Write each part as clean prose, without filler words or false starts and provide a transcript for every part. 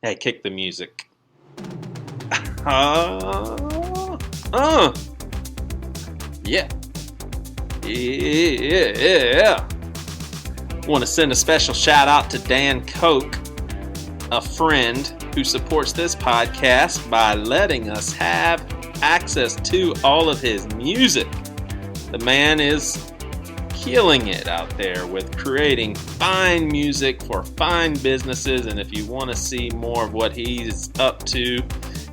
Hey, kick the music. Uh, uh, yeah. Yeah. Want to send a special shout out to Dan Koch, a friend who supports this podcast by letting us have access to all of his music. The man is killing it out there with creating fine music for fine businesses, and if you want to see more of what he's up to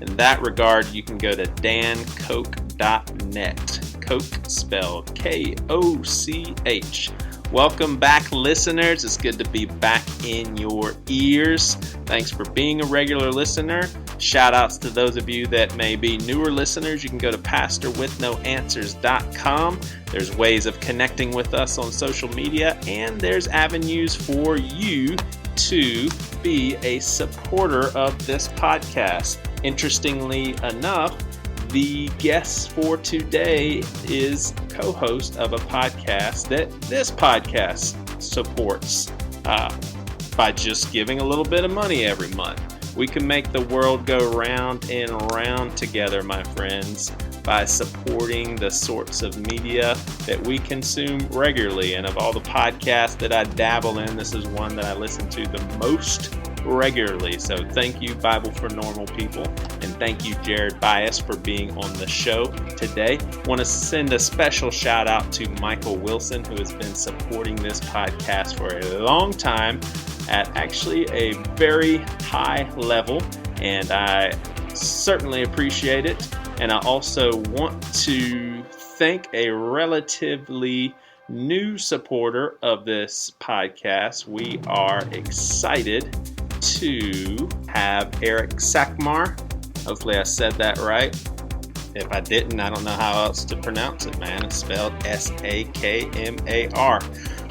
in that regard, you can go to dankoch.net. Koch spelled K-O-C-H. Welcome back, listeners. It's good to be back in your ears. Thanks for being a regular listener. Shout outs to those of you that may be newer listeners. You can go to pastorwithnoanswers.com. There's ways of connecting with us on social media, and there's avenues for you to be a supporter of this podcast. Interestingly enough, the guest for today is co-host of a podcast that this podcast supports by just giving a little bit of money every month. We can make the world go round and round together, my friends, by supporting the sorts of media that we consume regularly. And of all the podcasts that I dabble in, this is one that I listen to the most regularly. So thank you, Bible for Normal People, and thank you, Jared Byas, for being on the show today. Want to send a special shout out to Michael Wilson, who has been supporting this podcast for a long time at actually a very high level, and I certainly appreciate it. And I also want to thank a relatively new supporter of this podcast. We are excited to have Eric Sakmar. Hopefully I said that right. If I didn't, I don't know how else to pronounce it, man. It's spelled S-A-K-M-A-R.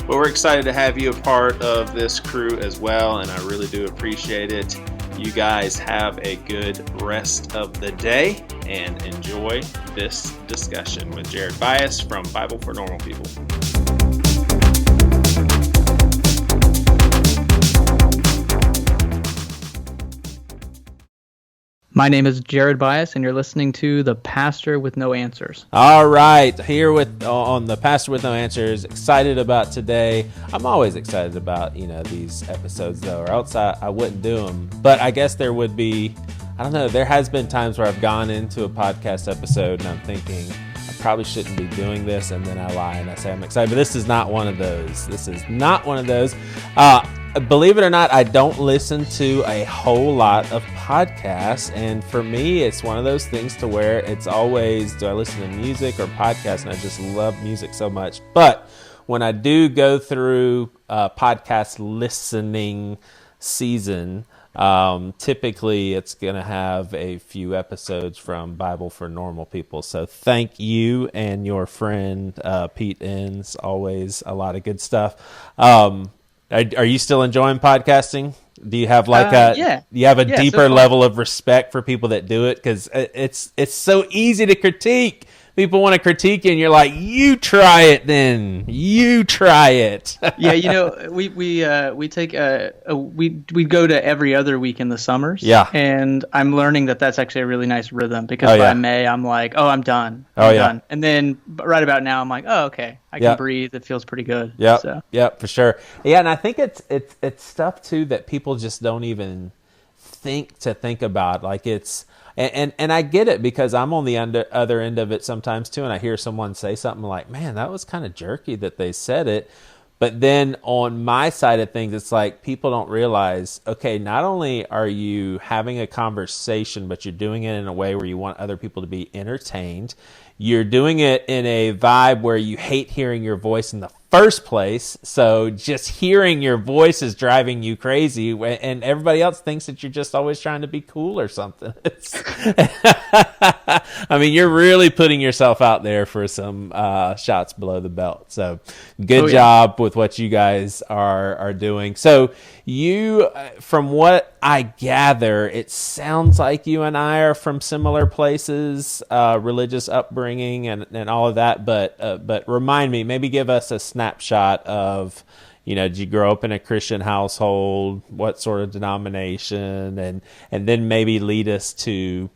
But we're excited to have you a part of this crew as well, and I really do appreciate it. You guys have a good rest of the day and enjoy this discussion with Jared Byas from Bible for Normal People. My name is Jared Byas, and you're listening to The Pastor with No Answers. All right, here on The Pastor with No Answers. Excited about today. I'm always excited about, these episodes, though, or else I wouldn't do them. But I guess there would be, I don't know, there has been times where I've gone into a podcast episode and I'm thinking, I probably shouldn't be doing this, and then I lie and I say I'm excited. But this is not one of those. Believe it or not, I don't listen to a whole lot of podcasts, and for me, it's one of those things to where it's always, do I listen to music or podcasts? And I just love music so much. But when I do go through podcast listening season, typically it's going to have a few episodes from Bible for Normal People. So thank you and your friend Pete Enns. Always a lot of good stuff. Are you still enjoying podcasting? Do you have deeper level of respect for people that do it? Because it's so easy to critique. People want to critique you, and you're like, you try it then. You try it. Yeah, we take we go to every other week in the summers. Yeah. And I'm learning that that's actually a really nice rhythm, because by May I'm like, I'm done. I'm done. And then right about now I'm like, okay, I can breathe. It feels pretty good. Yeah, for sure. Yeah, and I think it's stuff too that people just don't even think about. Like it's. And I get it, because I'm on the other end of it sometimes too, and I hear someone say something like, man, that was kind of jerky that they said it. But then on my side of things, it's like people don't realize, okay, not only are you having a conversation, but you're doing it in a way where you want other people to be entertained. You're doing it in a vibe where you hate hearing your voice in the first place, so just hearing your voice is driving you crazy, and everybody else thinks that you're just always trying to be cool or something. I mean, you're really putting yourself out there for some shots below the belt. So good job with what you guys are doing. So you, from what I gather, it sounds like you and I are from similar places, religious upbringing and all of that. But remind me, maybe give us a snapshot of, did you grow up in a Christian household? What sort of denomination? And then maybe lead us to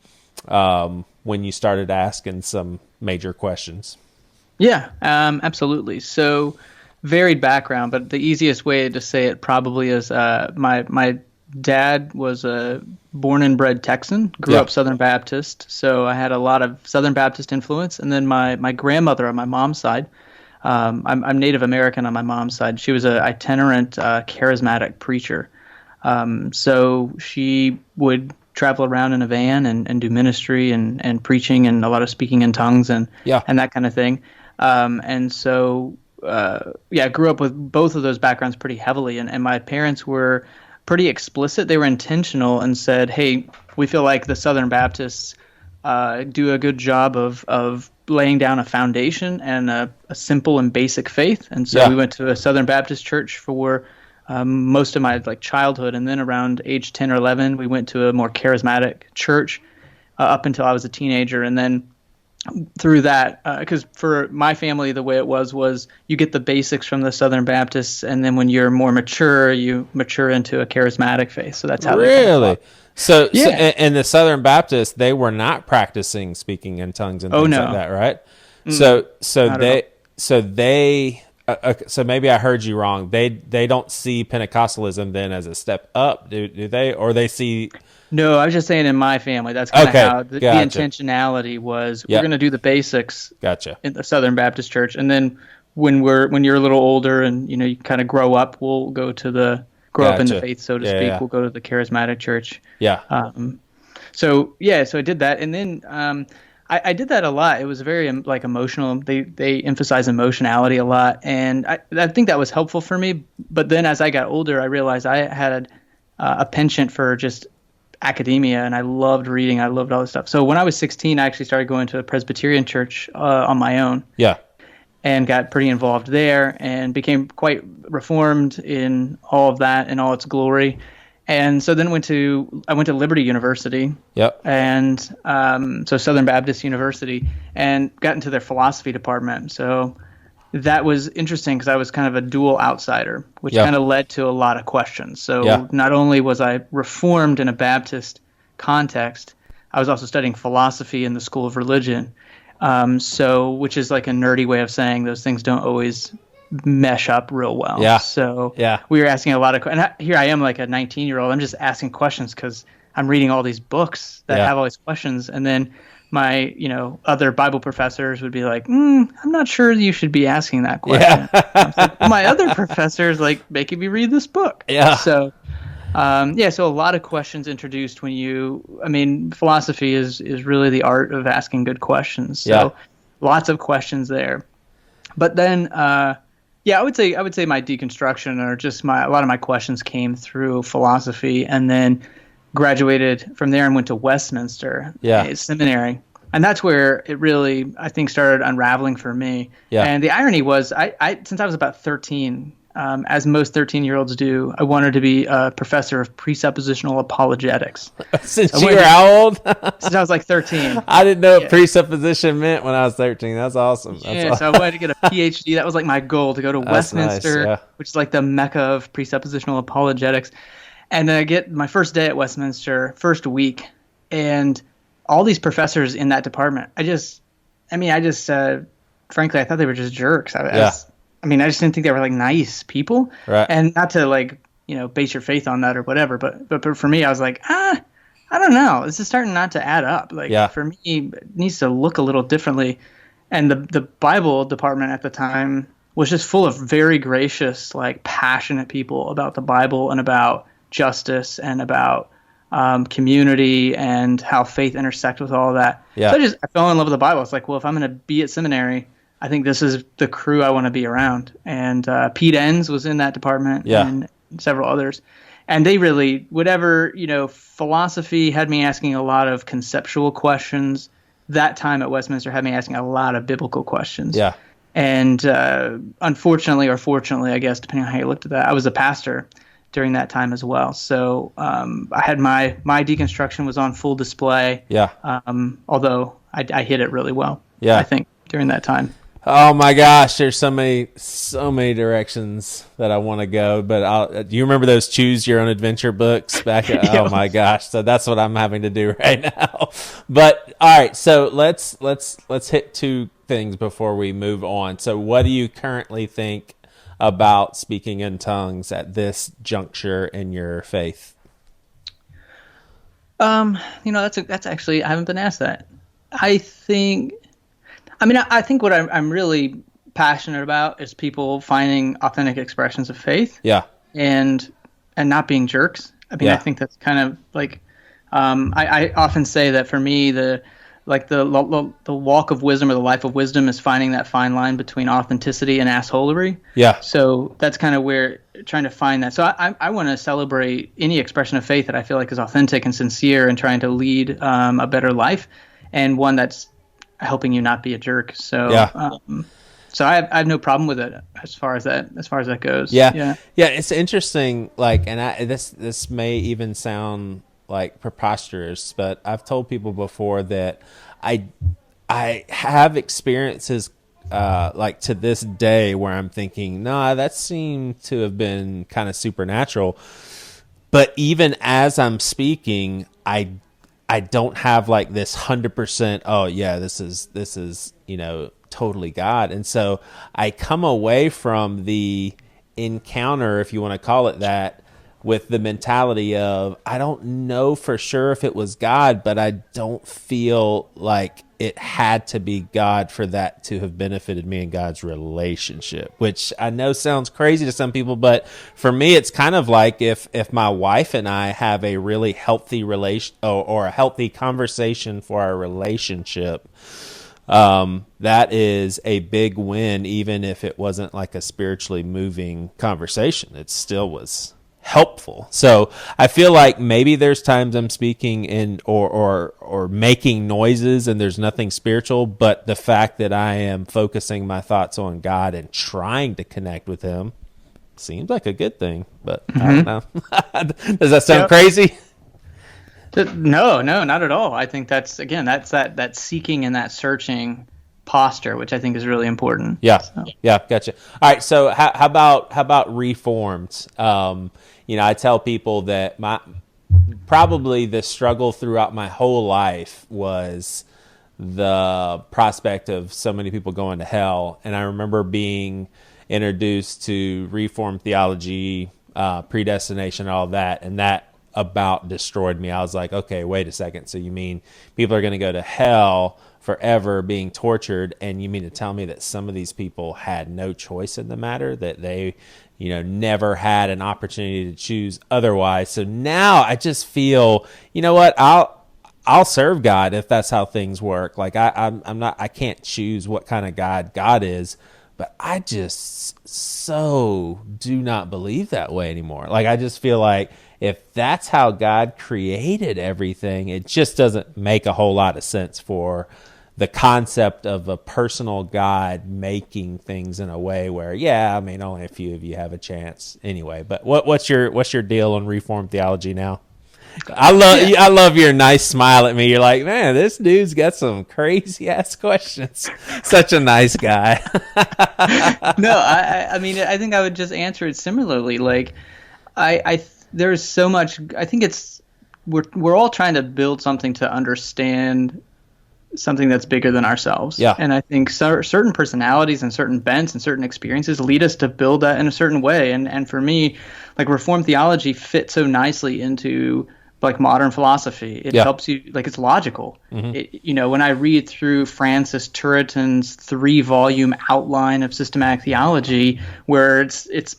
when you started asking some major questions. Yeah, absolutely. So varied background, but the easiest way to say it probably is my dad was a born and bred Texan, grew up Southern Baptist, so I had a lot of Southern Baptist influence. And then my grandmother on my mom's side, I'm Native American on my mom's side. She was an itinerant charismatic preacher. So she would travel around in a van and do ministry and preaching and a lot of speaking in tongues and that kind of thing. And so, I grew up with both of those backgrounds pretty heavily. And my parents were pretty explicit. They were intentional and said, hey, we feel like the Southern Baptists do a good job of laying down a foundation and a simple and basic faith. And so we went to a Southern Baptist church for most of my childhood. And then around age 10 or 11, we went to a more charismatic church up until I was a teenager. And then through that, because for my family, the way it was you get the basics from the Southern Baptists, and then when you're more mature, you mature into a charismatic faith. So that's how really. So and the Southern Baptists, they were not practicing speaking in tongues and things like that, right? So maybe I heard you wrong. They don't see Pentecostalism then as a step up, do they? Or they see? No, I was just saying in my family, that's kind of how the intentionality was. We're going to do the basics in the Southern Baptist Church, and then when you're a little older and you kind of grow up, we'll go to up in the faith, so to speak. We'll go to the charismatic church. So I did that, and then I did that a lot. It was very emotional. They emphasize emotionality a lot, and I think that was helpful for me. But then as I got older, I realized I had a penchant for just academia, and I loved reading. I loved all this stuff. So when I was 16, I actually started going to a Presbyterian church on my own. And got pretty involved there and became quite reformed in all of that in all its glory. And so then I went to Liberty University. And so Southern Baptist University, and got into their philosophy department. So that was interesting because I was kind of a dual outsider, which kind of led to a lot of questions. So not only was I reformed in a Baptist context, I was also studying philosophy in the School of Religion. Which is like a nerdy way of saying those things don't always mesh up real well. So we were asking a lot of questions. And here I am, like a 19-year-old. I'm just asking questions because I'm reading all these books that have all these questions. And then my, other Bible professors would be like, I'm not sure you should be asking that question. Like, my other professors making me read this book. So, so a lot of questions introduced philosophy is really the art of asking good questions. So lots of questions there. But then, I would say my deconstruction or just a lot of my questions came through philosophy, and then graduated from there and went to Westminster Seminary. And that's where it really, I think, started unraveling for me. And the irony was, I since I was about 13, as most 13-year-olds do, I wanted to be a professor of presuppositional apologetics. Since you were how old? Since I was like 13. I didn't know what presupposition meant when I was 13. That's awesome. So I wanted to get a PhD. That was like my goal, to go to Westminster, which is like the mecca of presuppositional apologetics. And then I get my first day at Westminster, first week, and all these professors in that department, frankly, I thought they were just jerks. I just didn't think they were nice people. Right. And not to base your faith on that or whatever, but for me, I was like, I don't know. This is starting not to add up. For me, it needs to look a little differently. And the Bible department at the time was just full of very gracious, passionate people about the Bible and about justice and about community and how faith intersect with all of that. So I fell in love with the Bible. It's like, well, if I'm going to be at seminary, I think this is the crew I want to be around. And Pete Enns was in that department and several others. And they really, philosophy had me asking a lot of conceptual questions. That time at Westminster had me asking a lot of biblical questions. And unfortunately or fortunately, I guess, depending on how you looked at that, I was a pastor during that time as well. So I had my deconstruction was on full display. Although I hit it really well, I think, during that time. Oh my gosh, there's so many directions that I want to go. But do you remember those Choose Your Own Adventure books back? Oh my gosh, so that's what I'm having to do right now. But all right, so let's hit two things before we move on. So, what do you currently think about speaking in tongues at this juncture in your faith? That's actually, I haven't been asked that. I think what I'm really passionate about is people finding authentic expressions of faith. Yeah. And not being jerks. I mean, I think that's kind of like, I often say that for me, the walk of wisdom or the life of wisdom is finding that fine line between authenticity and assholery. Yeah. So that's kind of where trying to find that. So I want to celebrate any expression of faith that I feel like is authentic and sincere and trying to lead a better life, and one that's helping you not be a jerk. So so I have no problem with it as far as that goes. Yeah. It's interesting. Like, and this may even sound like preposterous, but I've told people before that I have experiences like to this day where I'm thinking, nah, that seemed to have been kind of supernatural. But even as I'm speaking, I don't have like this 100%. Oh yeah, this is totally God. And so I come away from the encounter, if you want to call it that, with the mentality of, I don't know for sure if it was God, but I don't feel like it had to be God for that to have benefited me in God's relationship, which I know sounds crazy to some people, but for me, it's kind of like if my wife and I have a really healthy relation or a healthy conversation for our relationship, that is a big win, even if it wasn't like a spiritually moving conversation. It still was helpful. So I feel like maybe there's times I'm speaking in or making noises and there's nothing spiritual, but the fact that I am focusing my thoughts on God and trying to connect with Him seems like a good thing. But I don't know. Does that sound crazy? No, not at all. I think that's that seeking and that searching posture, which I think is really important. Yeah, gotcha. All right, so how about Reformed? I tell people that probably the struggle throughout my whole life was the prospect of so many people going to hell, and I remember being introduced to Reformed theology, predestination, all that, and that about destroyed me. I was like, okay, wait a second. So you mean people are going to go to hell forever being tortured, and you mean to tell me that some of these people had no choice in the matter, that they never had an opportunity to choose otherwise? So now I just feel, you know what, I'll serve God if that's how things work. Like I can't choose what kind of God is, but I just so do not believe that way anymore. Like I just feel like if that's how God created everything, it just doesn't make a whole lot of sense for the concept of a personal God making things in a way where, only a few of you have a chance anyway. But what's your deal on Reformed theology now? I love your nice smile at me. You're like, man, this dude's got some crazy ass questions. Such a nice guy. No, I think I would just answer it similarly. Like, there's so much. I think we're all trying to build something to understand something that's bigger than ourselves. Yeah. And I think certain personalities and certain bents and certain experiences lead us to build that in a certain way. And for me, like Reformed theology fits so nicely into like modern philosophy. It helps you, like it's logical. Mm-hmm. When I read through Francis Turretin's 3-volume outline of systematic theology, where it's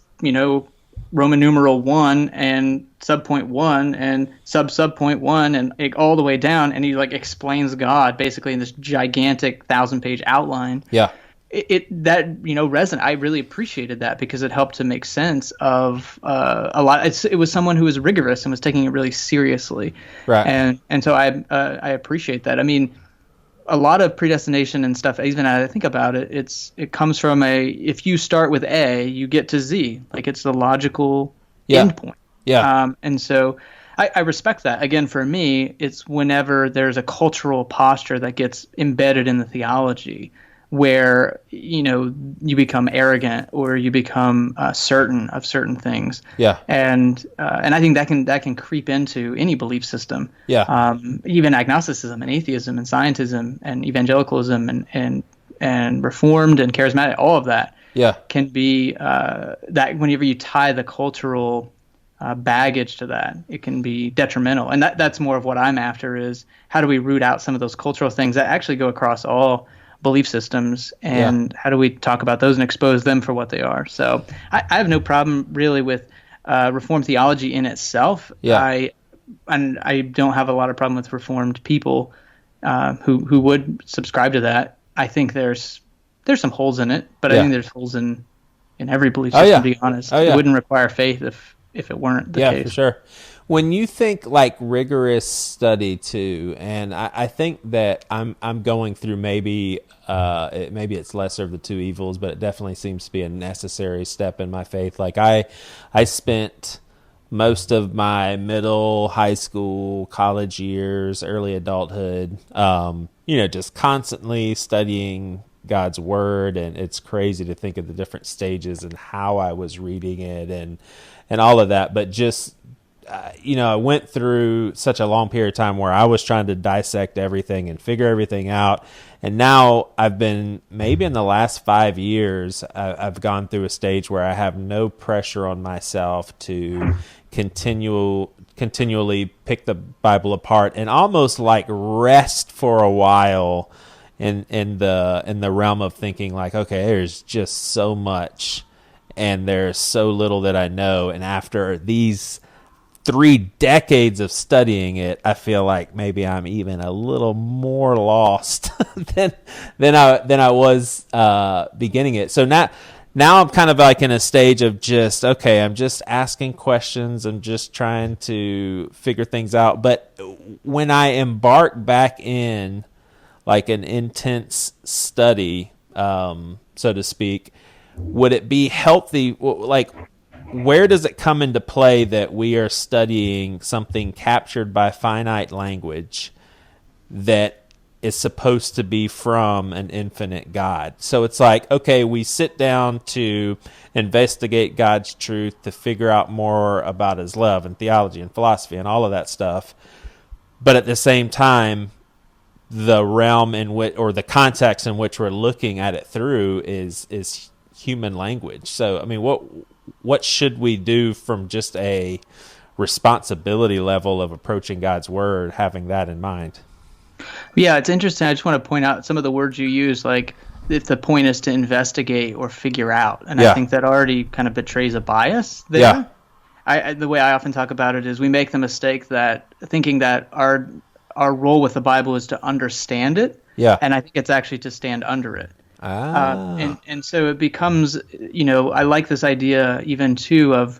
Roman numeral 1 and subpoint 1 and subpoint 1 and all the way down, and he like explains God basically in this gigantic 1,000-page outline. Yeah. Resonate. I really appreciated that because it helped to make sense of a lot. It was someone who was rigorous and was taking it really seriously. Right. And so I appreciate that. I mean, a lot of predestination and stuff, even as I think about it, it comes from if you start with A, you get to Z. Like it's the logical endpoint. Yeah. And so I respect that. Again, for me, it's whenever there's a cultural posture that gets embedded in the theology. where you become arrogant or you become certain of certain things. And I think that can creep into any belief system. Even agnosticism and atheism and scientism and evangelicalism and reformed and charismatic, all of that can be that whenever you tie the cultural baggage to that, it can be detrimental. And that's more of what I'm after, is how do we root out some of those cultural things that actually go across all belief systems, and how do we talk about those and expose them for what they are? So I have no problem really with Reformed theology in itself. I don't have a lot of problem with Reformed people who would subscribe to that. I think there's some holes in it, but I think there's holes in every belief system, to be honest. It wouldn't require faith if it weren't the case. Yeah, for sure. When you think like rigorous study too, and I think that I'm going through maybe it's lesser of the two evils, but it definitely seems to be a necessary step in my faith. Like I spent most of my middle, high school, college years, early adulthood, just constantly studying God's word, and it's crazy to think of the different stages and how I was reading it and all of that, but just I went through such a long period of time where I was trying to dissect everything and figure everything out. And now I've been, maybe in the last 5 years, I've gone through a stage where I have no pressure on myself to continually pick the Bible apart and almost like rest for a while in the realm of thinking like, okay, there's just so much and there's so little that I know. And after these 3 decades of studying it, I feel like maybe I'm even a little more lost than I was beginning it. So now I'm kind of like in a stage of just, okay, I'm just asking questions. I'm just trying to figure things out. But when I embark back in like an intense study, so to speak, would it be healthy? Like, where does it come into play that we are studying something captured by finite language that is supposed to be from an infinite God? So it's like, okay, we sit down to investigate God's truth, to figure out more about his love and theology and philosophy and all of that stuff. But at the same time, the realm in which, or the context in which we're looking at it through is human language. So, I mean, what should we do from just a responsibility level of approaching God's word, having that in mind? Yeah, it's interesting. I just want to point out some of the words you use, like if the point is to investigate or figure out. And I think that already kind of betrays a bias there. The way I often talk about it is we make the mistake that thinking that our role with the Bible is to understand it. And I think it's actually to stand under it. And so it becomes, I like this idea even too of,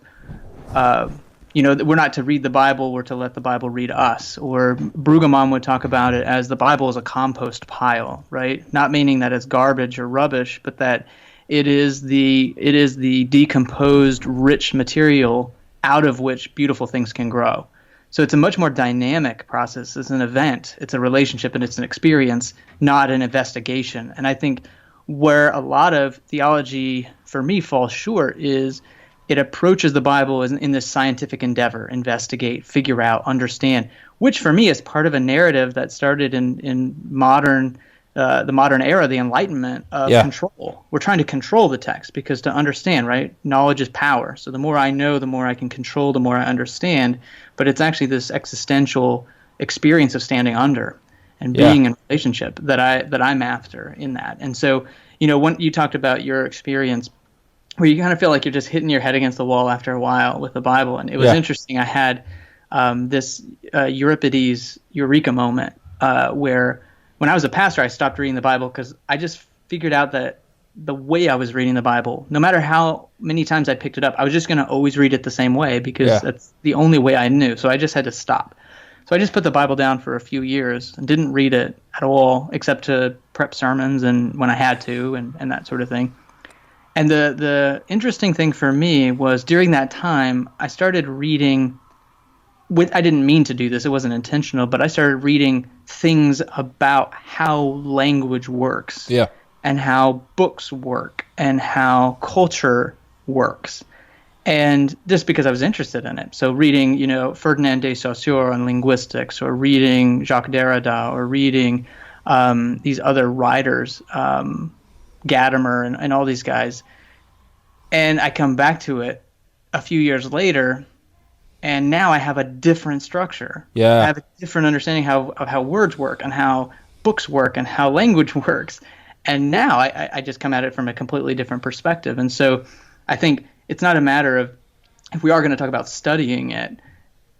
we're not to read the Bible, we're to let the Bible read us. Or Brueggemann would talk about it as the Bible is a compost pile, right? Not meaning that it's garbage or rubbish, but that it is the decomposed, rich material out of which beautiful things can grow. So it's a much more dynamic process. It's an event, it's a relationship, and it's an experience, not an investigation. And I think where a lot of theology, for me, falls short is it approaches the Bible in this scientific endeavor, investigate, figure out, understand, which for me is part of a narrative that started in the modern era, the Enlightenment of control. We're trying to control the text because to understand, right, knowledge is power. So the more I know, the more I can control, the more I understand. But it's actually this existential experience of standing under and being in relationship that I'm after in that. And so, when you talked about your experience where you kind of feel like you're just hitting your head against the wall after a while with the Bible. And it was interesting. I had this Euripides Eureka moment where when I was a pastor, I stopped reading the Bible because I just figured out that the way I was reading the Bible, no matter how many times I picked it up, I was just going to always read it the same way because that's the only way I knew. So I just had to stop. So I just put the Bible down for a few years and didn't read it at all, except to prep sermons and when I had to and that sort of thing. And the interesting thing for me was during that time, I started reading I didn't mean to do this, it wasn't intentional, but I started reading things about how language works. and how books work and how culture works. And just because I was interested in it. So reading, Ferdinand de Saussure on linguistics, or reading Jacques Derrida, or reading these other writers, Gadamer and all these guys. And I come back to it a few years later, and now I have a different structure. Yeah. I have a different understanding of how words work and how books work and how language works. And now I just come at it from a completely different perspective. And so I think it's not a matter of, if we are going to talk about studying it,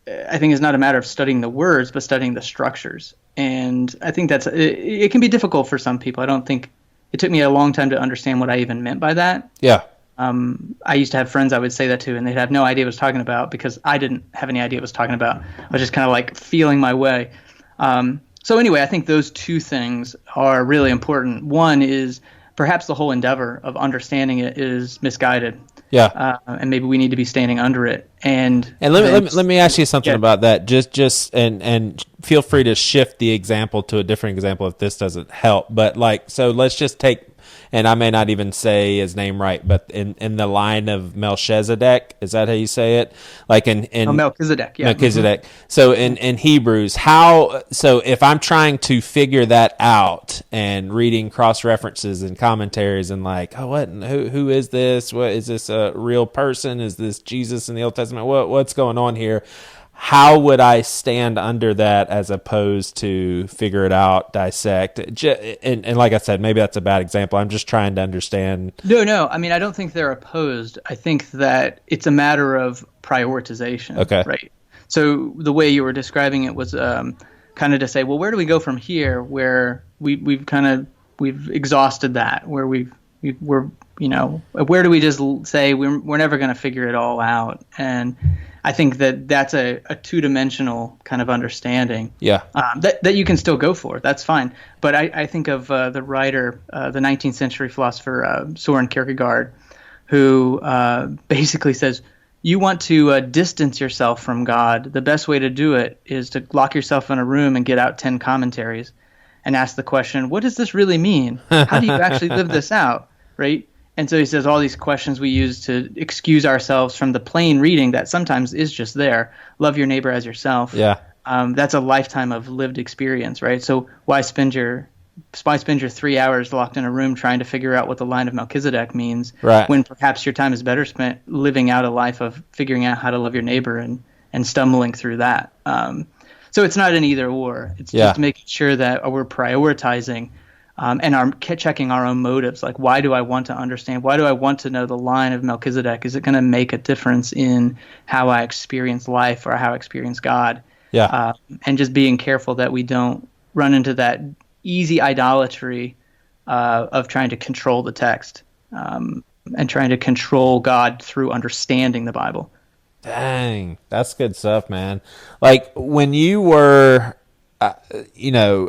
I think it's not a matter of studying the words, but studying the structures. And I think it can be difficult for some people. I don't think it took me a long time to understand what I even meant by that. Yeah. I used to have friends I would say that to, and they'd have no idea what I was talking about, because I didn't have any idea what I was talking about. I was just kind of like feeling my way. So anyway, I think those two things are really important. One is perhaps the whole endeavor of understanding it is misguided. Yeah. And maybe we need to be standing under it. And let me ask you something about that. Just and feel free to shift the example to a different example if this doesn't help. But so let's just take, and I may not even say his name right, but in the line of Melchizedek, is that how you say it? Like in Melchizedek, yeah. Melchizedek. Mm-hmm. So in Hebrews, so if I'm trying to figure that out and reading cross references and commentaries and who is this? What is this, a real person? Is this Jesus in the Old Testament? What's going on here? How would I stand under that as opposed to figure it out, dissect? And like I said, maybe that's a bad example. I'm just trying to understand. No. I mean, I don't think they're opposed. I think that it's a matter of prioritization. Okay. Right. So the way you were describing it was kind of to say, well, where do we go from here? Where we've exhausted that. Where we're where do we just say we're never going to figure it all out? And I think that's a two-dimensional kind of understanding. Yeah. That you can still go for. That's fine. But I think of the writer, the 19th century philosopher Soren Kierkegaard, who basically says, you want to distance yourself from God. The best way to do it is to lock yourself in a room and get out 10 commentaries and ask the question, what does this really mean? How do you actually live this out? Right? And so he says all these questions we use to excuse ourselves from the plain reading that sometimes is just there. Love your neighbor as yourself. Yeah. That's a lifetime of lived experience, right? So why spend your 3 hours locked in a room trying to figure out what the line of Melchizedek means, right, when perhaps your time is better spent living out a life of figuring out how to love your neighbor and stumbling through that. So it's not an either or. It's just making sure that we're prioritizing and are checking our own motives. Like, why do I want to understand? Why do I want to know the line of Melchizedek? Is it going to make a difference in how I experience life or how I experience God? Yeah. And just being careful that we don't run into that easy idolatry of trying to control the text and trying to control God through understanding the Bible. Dang, that's good stuff, man. Like when you were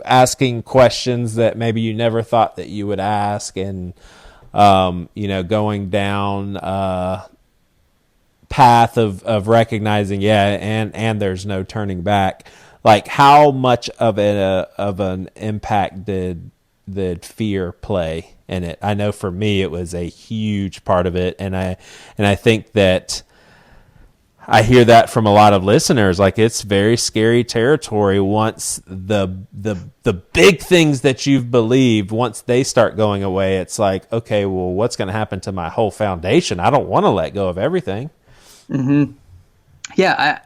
asking questions that maybe you never thought that you would ask, and going down path of recognizing, and there's no turning back. Like, how much of an impact did fear play in it? I know for me it was a huge part of it, and I think that I hear that from a lot of listeners. Like, it's very scary territory once the big things that you've believed, once they start going away. It's like, okay, well, what's going to happen to my whole foundation? I don't want to let go of everything. Mm-hmm. Yeah,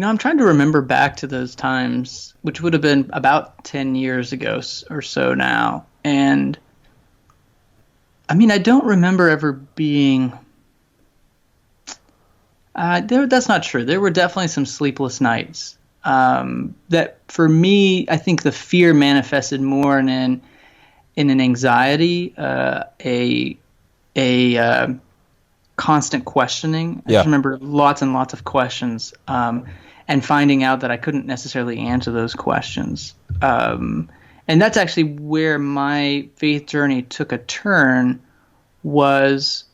I'm trying to remember back to those times, which would have been about 10 years ago or so now. And I mean, I don't remember ever being... that's not true. There were definitely some sleepless nights. That for me, I think the fear manifested more in an anxiety, a constant questioning. I just remember lots and lots of questions, and finding out that I couldn't necessarily answer those questions. And that's actually where my faith journey took a turn. Was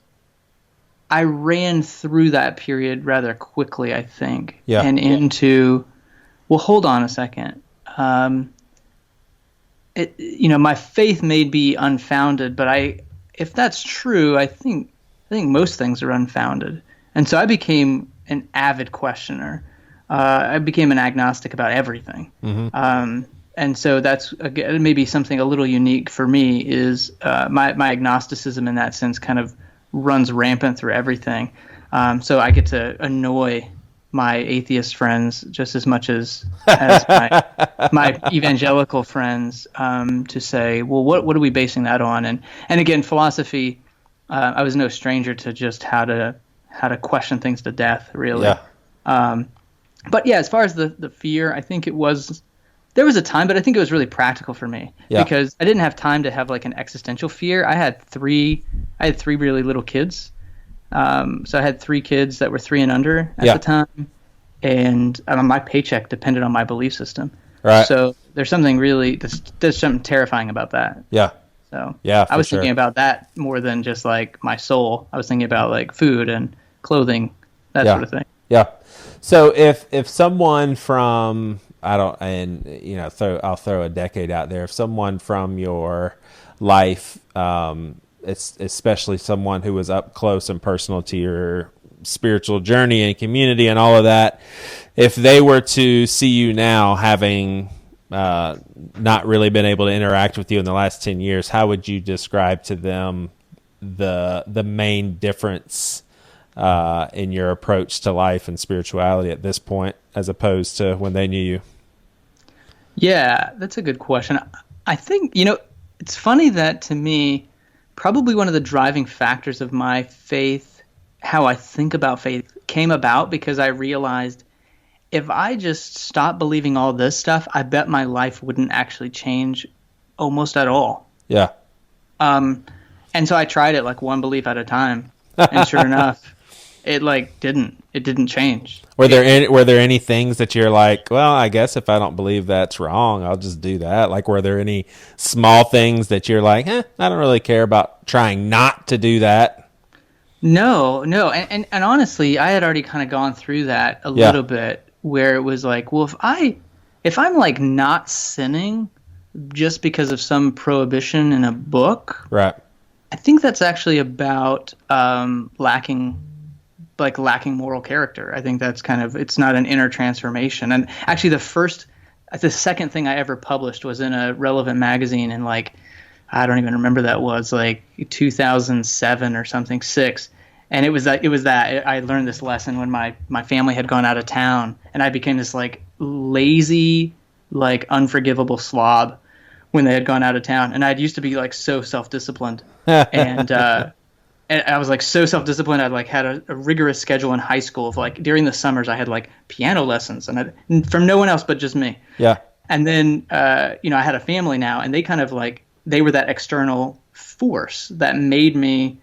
I ran through that period rather quickly, I think, and into, well, hold on a second. my faith may be unfounded, but if that's true, I think most things are unfounded. And so I became an avid questioner. I became an agnostic about everything. Mm-hmm. And so that's maybe something a little unique for me is my agnosticism in that sense kind of runs rampant through everything. So I get to annoy my atheist friends just as much as my evangelical friends to say, well, what are we basing that on? And again, philosophy, I was no stranger to just how to question things to death, really. Yeah. But yeah, as far as the fear, I think there was a time, but I think it was really practical for me because I didn't have time to have like an existential fear. I had three really little kids. So I had 3 kids that were 3 and under at the time, and my paycheck depended on my belief system. Right. So there's something terrifying about that. Yeah. So I was thinking about that more than just like my soul. I was thinking about like food and clothing, that sort of thing. Yeah. So if someone from I'll throw a decade out there. If someone from your life, it's especially someone who was up close and personal to your spiritual journey and community and all of that, if they were to see you now having not really been able to interact with you in the last 10 years, how would you describe to them the main difference in your approach to life and spirituality at this point as opposed to when they knew you? Yeah, that's a good question. I think, it's funny that to me, probably one of the driving factors of my faith, how I think about faith, came about because I realized if I just stopped believing all this stuff, I bet my life wouldn't actually change almost at all. Yeah. And so I tried it like one belief at a time, and sure enough, it didn't change. Were there any things that you're like, well, I guess if I don't believe that's wrong, I'll just do that? Like, were there any small things that you're like, I don't really care about trying not to do that? No. And honestly, I had already kind of gone through that a little bit where it was like, well, if I'm like not sinning just because of some prohibition in a book, right? I think that's actually about lacking moral character. I think that's it's not an inner transformation. And actually the second thing I ever published was in a relevant magazine in I don't even remember that was 2007 or something, 6. And it was that I learned this lesson when my family had gone out of town, and I became this lazy, unforgivable slob when they had gone out of town. And I'd used to be so self-disciplined and I was so self-disciplined. I'd had a rigorous schedule in high school of during the summers I had piano lessons and from no one else but just me. Yeah. And then I had a family now, and they kind of they were that external force that made me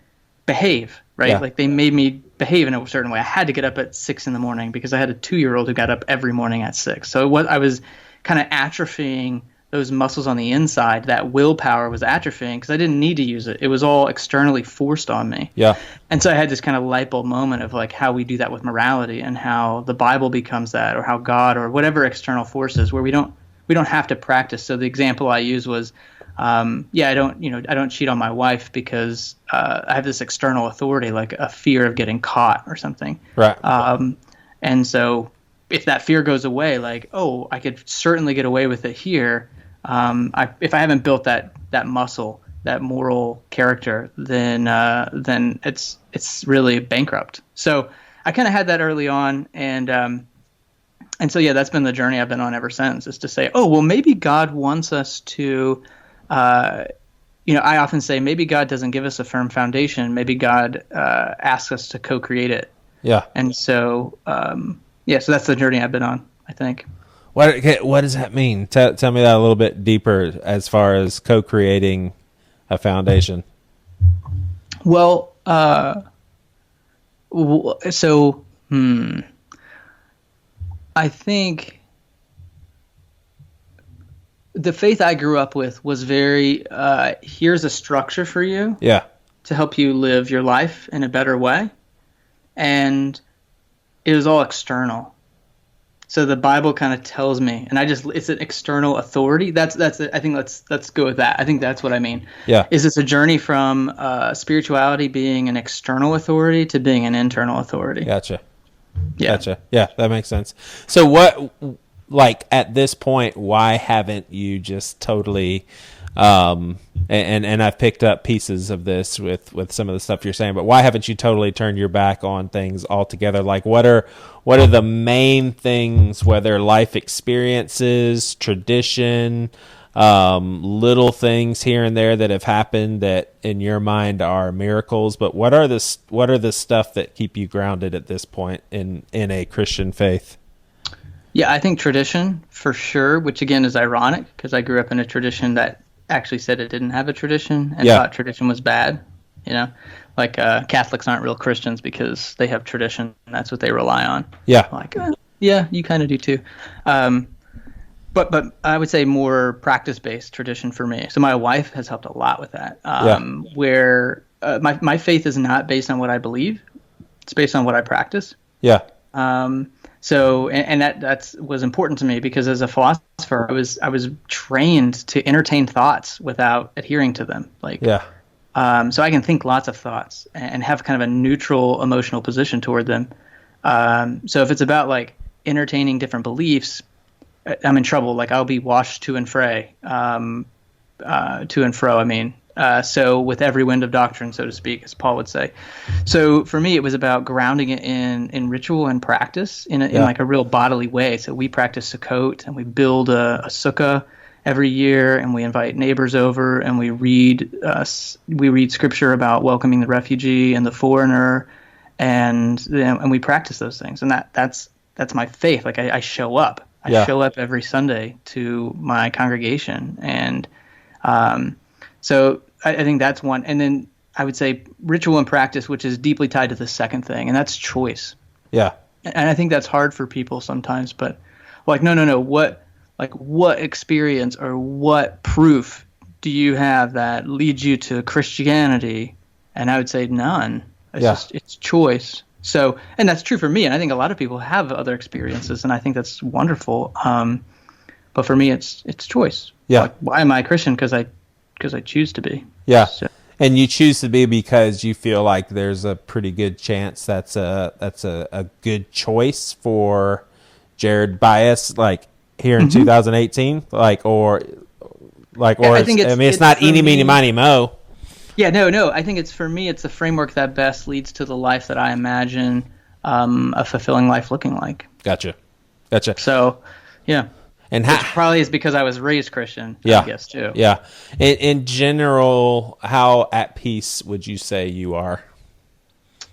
behave, right? Yeah. They made me behave in a certain way. I had to get up at 6 a.m. because I had a 2-year-old who got up every morning at 6. So I was kind of atrophying those muscles on the inside. That willpower was atrophying because I didn't need to use it. It was all externally forced on me. Yeah. And so I had this kind of light bulb moment of how we do that with morality, and how the Bible becomes that, or how God, or whatever external forces, where we don't have to practice. So the example I used was, I don't cheat on my wife because I have this external authority, like a fear of getting caught or something. Right. And so if that fear goes away, I could certainly get away with it here. If I haven't built that muscle, that moral character, then it's really bankrupt. So I kind of had that early on, and so that's been the journey I've been on ever since, is to say, maybe God wants us to, I often say maybe God doesn't give us a firm foundation. Maybe God asks us to co-create it. Yeah. And so, so that's the journey I've been on, I think. What does that mean? Tell me that a little bit deeper as far as co-creating a foundation. Well, I think the faith I grew up with was very, here's a structure for you to help you live your life in a better way. And it was all external. So the Bible kind of tells me, and it's an external authority. I think let's go with that. I think that's what I mean. Yeah. Is this a journey from spirituality being an external authority to being an internal authority? Gotcha. Yeah. Gotcha. Yeah, that makes sense. So what, like at this point, why haven't you just totally, and I've picked up pieces of this with some of the stuff you're saying, but why haven't you totally turned your back on things altogether? Like what are the main things, whether life experiences, tradition, little things here and there that have happened that in your mind are miracles, but what are the stuff that keep you grounded at this point in a Christian faith? Yeah, I think tradition for sure, which again is ironic because I grew up in a tradition that actually said it didn't have a tradition and thought tradition was bad. Like Catholics aren't real Christians because they have tradition and that's what they rely on. Yeah. Like, yeah, you kind of do too. But I would say more practice-based tradition for me. So my wife has helped a lot with that. Where my faith is not based on what I believe; it's based on what I practice. Yeah. So that was important to me because as a philosopher, I was trained to entertain thoughts without adhering to them. So I can think lots of thoughts and have kind of a neutral emotional position toward them. So if it's about like entertaining different beliefs, I'm in trouble. Like I'll be washed to and fro. So with every wind of doctrine, so to speak, as Paul would say. So for me, it was about grounding it in ritual and practice in like a real bodily way. So we practice Sukkot and we build a sukkah every year, and we invite neighbors over, and we read scripture about welcoming the refugee and the foreigner, and we practice those things. And that's my faith. Like I show up. I show up every Sunday to my congregation, and so I think that's one. And then I would say ritual and practice, which is deeply tied to the second thing, and that's choice. Yeah. And I think that's hard for people sometimes, but like, no. What experience or what proof do you have that leads you to Christianity? And I would say none. It's choice. So, and that's true for me. And I think a lot of people have other experiences, and I think that's wonderful. But for me, it's choice. Yeah. Like, why am I a Christian? Because I choose to be. Yeah. So. And you choose to be because you feel like there's a pretty good chance that's a good choice for Jared Byas, like here in 2018, I think it's not eeny, meeny, miny, mo. Yeah, no. I think it's for me. It's the framework that best leads to the life that I imagine a fulfilling life looking like. Gotcha. So, yeah. And which probably is because I was raised Christian, I guess, too. Yeah. In general, how at peace would you say you are?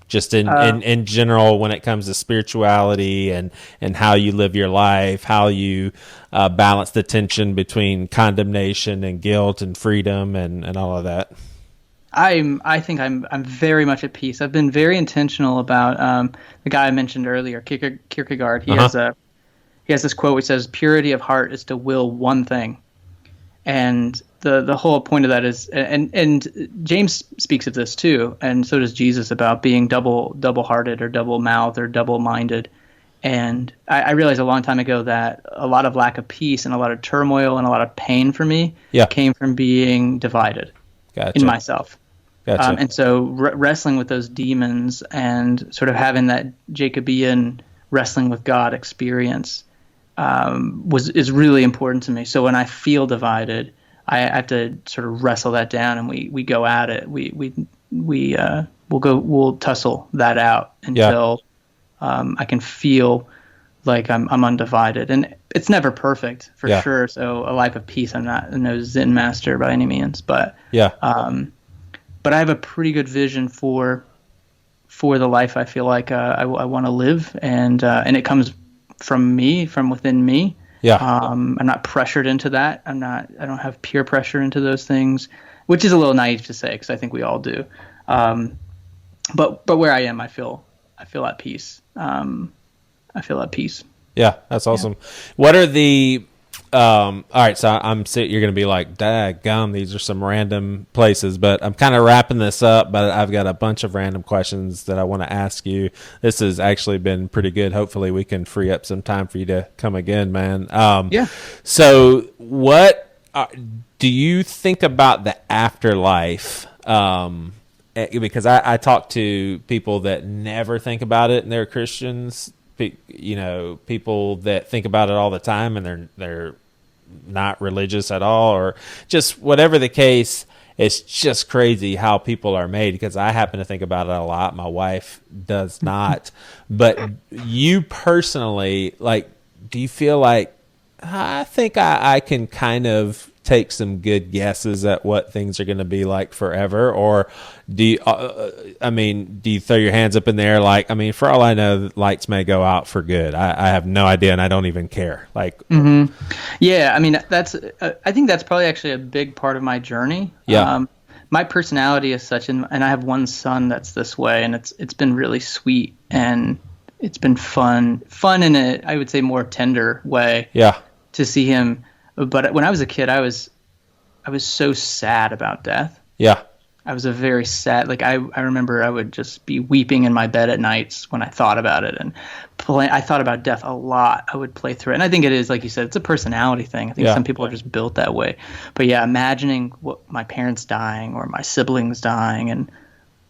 Just in general, when it comes to spirituality and how you live your life, how you balance the tension between condemnation and guilt and freedom and all of that. I think I'm very much at peace. I've been very intentional about the guy I mentioned earlier, Kierkegaard. He has this quote which says, "Purity of heart is to will one thing," and the whole point of that is, and James speaks of this too, and so does Jesus, about being double-hearted or double-mouthed or double-minded. And I realized a long time ago that a lot of lack of peace and a lot of turmoil and a lot of pain for me came from being divided in myself. Gotcha. And so wrestling with those demons and sort of having that Jacobean wrestling with God experience is really important to me. So when I feel divided, I have to sort of wrestle that down, and we go at it. We'll tussle that out until I can feel like I'm undivided. And it's never perfect for sure. So a life of peace. I'm not no Zen master by any means, but but I have a pretty good vision for the life I feel like I want to live, and it comes from me, from within me. I'm not pressured into that. I don't have peer pressure into those things, which is a little naive to say because I think we all do. But where I am, I feel at peace. I feel at peace. Yeah, that's awesome. Yeah. What are the all right, so you're going to be like, daggum, these are some random places, but I'm kind of wrapping this up, but I've got a bunch of random questions that I want to ask you. This has actually been pretty good. Hopefully we can free up some time for you to come again, man. Yeah. So what do you think about the afterlife? Because I talk to people that never think about it and they're Christians, people that think about it all the time and they're not religious at all, or just whatever the case. It's just crazy how people are made, because I happen to think about it a lot. My wife does not. But you personally, like, do you feel like, I think I can kind of take some good guesses at what things are going to be like forever? Or do you, do you throw your hands up in the air? Like, for all I know, lights may go out for good. I have no idea, and I don't even care. Like, yeah, I think that's probably actually a big part of my journey. Yeah. My personality is such, and I have one son that's this way, and it's been really sweet, and it's been fun in a, I would say, more tender way. Yeah. To see him. But when I was a kid, I was so sad about death. Yeah. I was a very sad, I remember I would just be weeping in my bed at nights when I thought about it, and I thought about death a lot. I would play through it. And I think it is, like you said, it's a personality thing. I think some people are just built that way. But yeah, imagining my parents dying or my siblings dying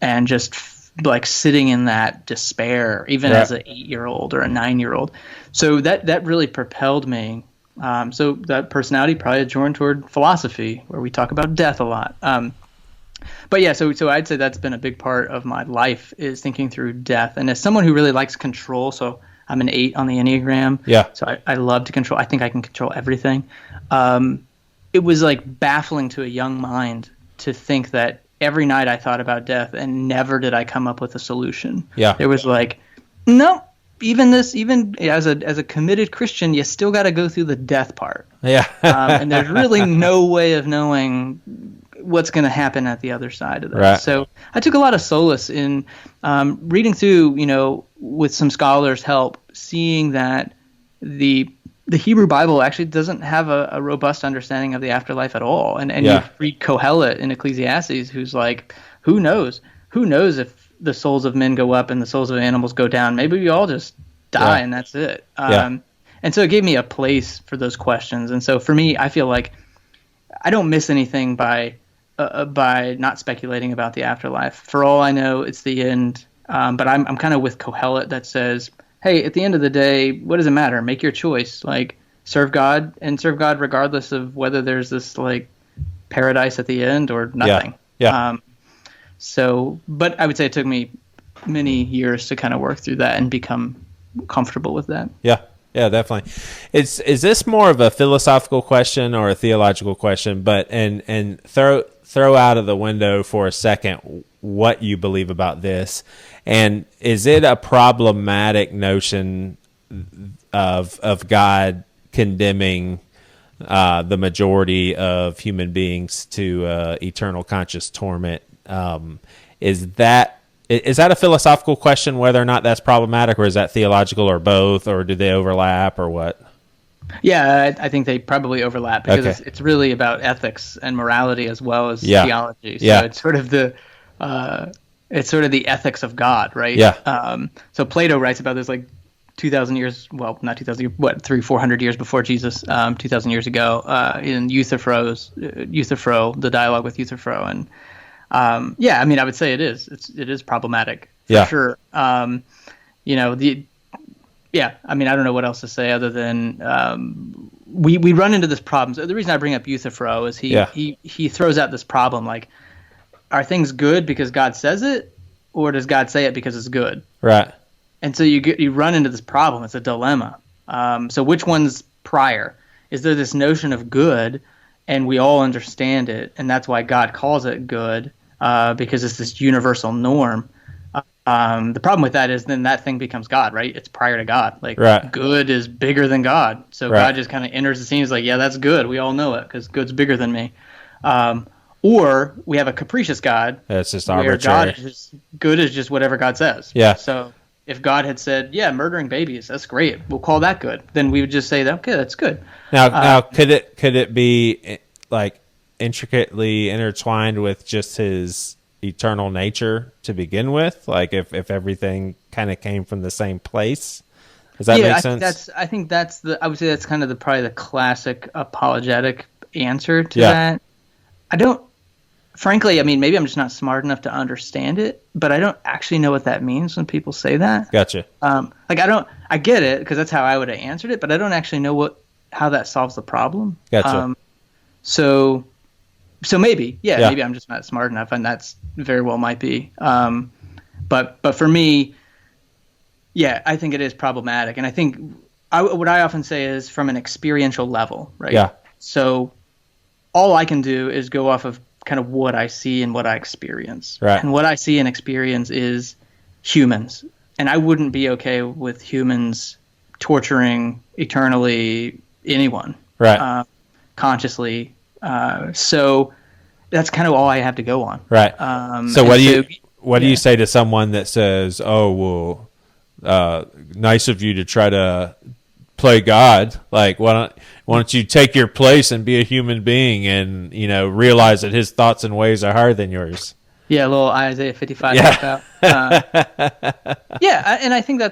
and just like sitting in that despair, even as an 8-year-old or a 9-year-old. So that really propelled me. So that personality probably drawn toward philosophy, where we talk about death a lot. But yeah, so I'd say that's been a big part of my life, is thinking through death. And as someone who really likes control, so I'm an 8 on the Enneagram. Yeah. So I love to control. I think I can control everything. It was like baffling to a young mind to think that every night I thought about death and never did I come up with a solution. Yeah. There was like, no. Even as a committed Christian, you still got to go through the death part. Yeah. And there's really no way of knowing what's going to happen at the other side of that. Right. So I took a lot of solace in reading through, with some scholars' help, seeing that the Hebrew Bible actually doesn't have a robust understanding of the afterlife at all. And you read Kohelet in Ecclesiastes, who's like, who knows? Who knows if the souls of men go up and the souls of animals go down? Maybe we all just die and that's it. And so it gave me a place for those questions. And so for me, I feel like I don't miss anything by not speculating about the afterlife. For all I know, it's the end. But I'm kind of with Kohelet that says, hey, at the end of the day, what does it matter? Make your choice. Like, serve God regardless of whether there's this like paradise at the end or nothing. Yeah. But I would say it took me many years to kind of work through that and become comfortable with that. Yeah, definitely. Is this more of a philosophical question or a theological question? But and throw out of the window for a second what you believe about this, and is it a problematic notion of God condemning the majority of human beings to eternal conscious torment? Is that a philosophical question, whether or not that's problematic, or is that theological, or both, or do they overlap, or what? Yeah, I think they probably overlap, because it's really about ethics and morality as well as theology. So it's sort of the ethics of God, right? Yeah. So Plato writes about this like 2,000 years, well, not 2,000 years, 400 years before Jesus, 2,000 years ago, in Euthyphro, the dialogue with Euthyphro. And I would say it is problematic for sure. I don't know what else to say other than we run into this problem. So the reason I bring up Euthyphro is he throws out this problem, like, are things good because God says it, or does God say it because it's good? Right. And so you run into this problem. It's a dilemma. So which one's prior? Is there this notion of good, and we all understand it, and that's why God calls it good, because it's this universal norm? The problem with that is then that thing becomes God, right? It's prior to God. Like, good is bigger than God. So God just kind of enters the scene. He's like, yeah, that's good. We all know it because good's bigger than me. Or we have a capricious God. That's just where arbitrary. God is good is just whatever God says. Yeah. So if God had said, yeah, murdering babies, that's great, we'll call that good, then we would just say, okay, that's good. Now could it be like intricately intertwined with just his eternal nature to begin with? Like if everything kind of came from the same place? Does that make sense? I would say that's kind of probably the classic apologetic answer to that. Frankly, I mean, maybe I'm just not smart enough to understand it, but I don't actually know what that means when people say that. Gotcha. I get it because that's how I would have answered it, but I don't actually know how that solves the problem. Gotcha. So maybe, maybe I'm just not smart enough, and that's very well might be. But for me, yeah, I think it is problematic, and I think what I often say is from an experiential level, right? Yeah. So all I can do is go off of kind of what I see and what I experience. Right. And what I see and experience is humans. And I wouldn't be okay with humans torturing eternally anyone. Right. Consciously. So that's kind of all I have to go on. Right. So what do you say to someone that says, "Oh, well, nice of you to try to play God. Like, why don't you take your place and be a human being and, realize that his thoughts and ways are higher than yours?" Yeah, a little Isaiah 55. Yeah. And I think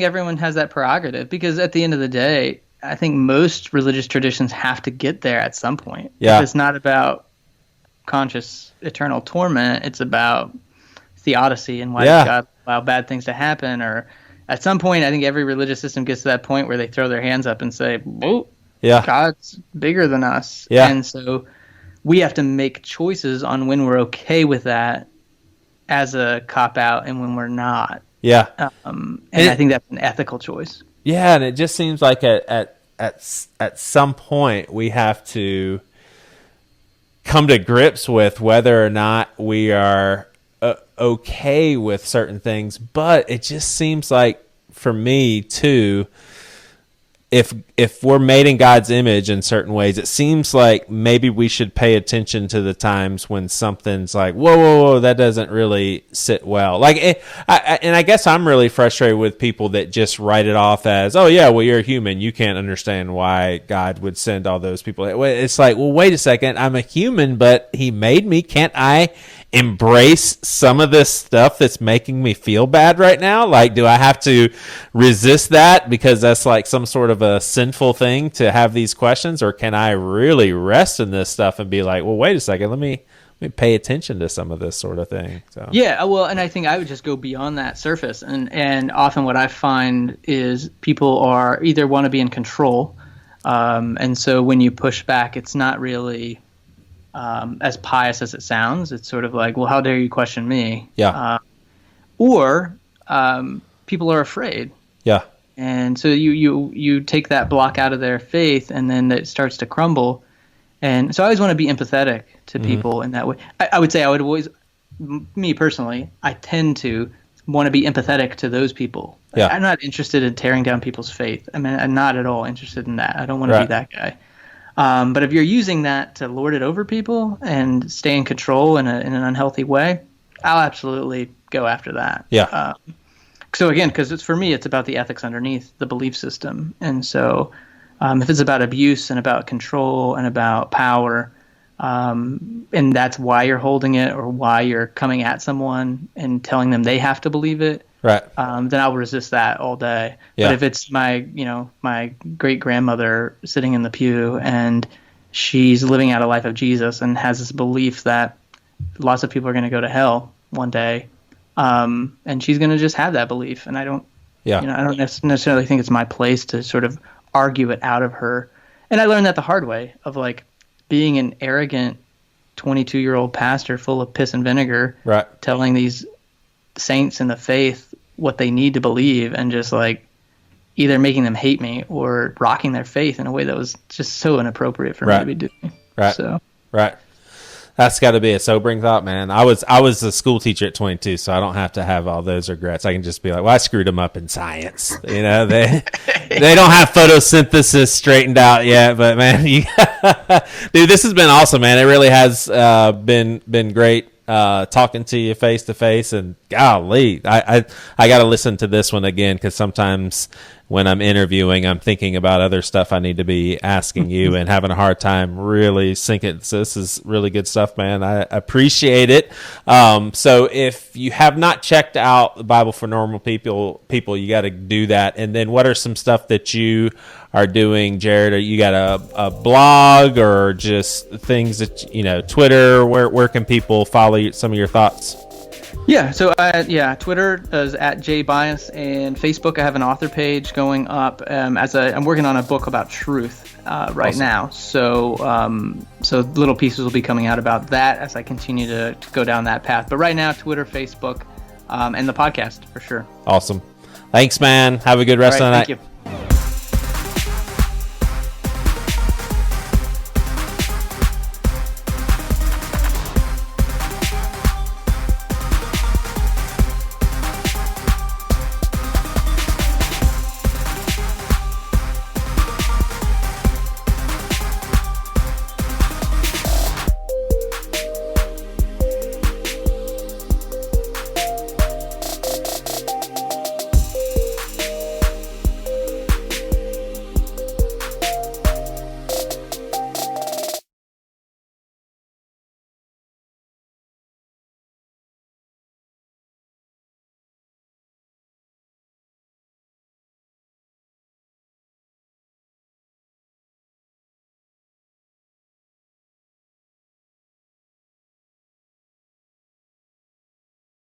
everyone has that prerogative, because at the end of the day, I think most religious traditions have to get there at some point. Yeah. It's not about conscious eternal torment. It's about theodicy and why does God allow bad things to happen. Or at some point, I think every religious system gets to that point where they throw their hands up and say, "Whoa, God's bigger than us." Yeah. And so we have to make choices on when we're okay with that as a cop-out and when we're not. Yeah. And I think that's an ethical choice. Yeah, and it just seems like at some point we have to come to grips with whether or not we are okay with certain things. But it just seems like, for me too, if we're made in God's image in certain ways, it seems like maybe we should pay attention to the times when something's like, whoa, that doesn't really sit well. Like, I guess I'm really frustrated with people that just write it off as, "Oh yeah, well, you're a human, you can't understand why God would send all those people." It's like, well, wait a second, I'm a human, but He made me. Can't I embrace some of this stuff that's making me feel bad right now? Like, do I have to resist that because that's like some sort of a sinful thing to have these questions? Or can I really rest in this stuff and be like, well, wait a second, let me pay attention to some of this sort of thing? So yeah, well, and I think I would just go beyond that surface, and often what I find is people are either want to be in control, and so when you push back, it's not really as pious as it sounds. It's sort of like, well, how dare you question me? Yeah. Or people are afraid. Yeah. And so you take that block out of their faith, and then it starts to crumble. And so I always want to be empathetic to people in that way. I would say I would always, me personally, I tend to want to be empathetic to those people. Yeah. I'm not interested in tearing down people's faith. I mean, I'm not at all interested in that. I don't want to be that guy. But if you're using that to lord it over people and stay in control in an unhealthy way, I'll absolutely go after that. Yeah. So again, because for me, it's about the ethics underneath the belief system. And so if it's about abuse and about control and about power, and that's why you're holding it or why you're coming at someone and telling them they have to believe it, right? Then I'll resist that all day. Yeah. But if it's my great grandmother sitting in the pew and she's living out a life of Jesus and has this belief that lots of people are going to go to hell one day, and she's going to just have that belief, and I don't necessarily think it's my place to sort of argue it out of her. And I learned that the hard way of like being an arrogant 22-year-old pastor full of piss and vinegar, right, telling these saints in the faith what they need to believe, and just like either making them hate me or rocking their faith in a way that was just so inappropriate for me to be doing. Right. So that's got to be a sobering thought, man. I was a school teacher at 22, so I don't have to have all those regrets. I can just be like, well, I screwed them up in science. They don't have photosynthesis straightened out yet, but man, dude, this has been awesome, man. It really has been great talking to you face to face. And golly, I got to listen to this one again, because sometimes when I'm interviewing, I'm thinking about other stuff I need to be asking you and having a hard time really sinking. So this is really good stuff, man. I appreciate it. So if you have not checked out the Bible for Normal People, you got to do that. And then what are some stuff that you are doing, Jared? Or you got a blog, or just things that, Twitter? Where can people follow some of your thoughts? Yeah, so Twitter is at Byas, and Facebook I have an author page going up. I'm working on a book about truth right now, so little pieces will be coming out about that as I continue to go down that path. But right now, Twitter, Facebook, and the podcast for sure. Awesome. Thanks, man. Have a good rest of the night. Thank you.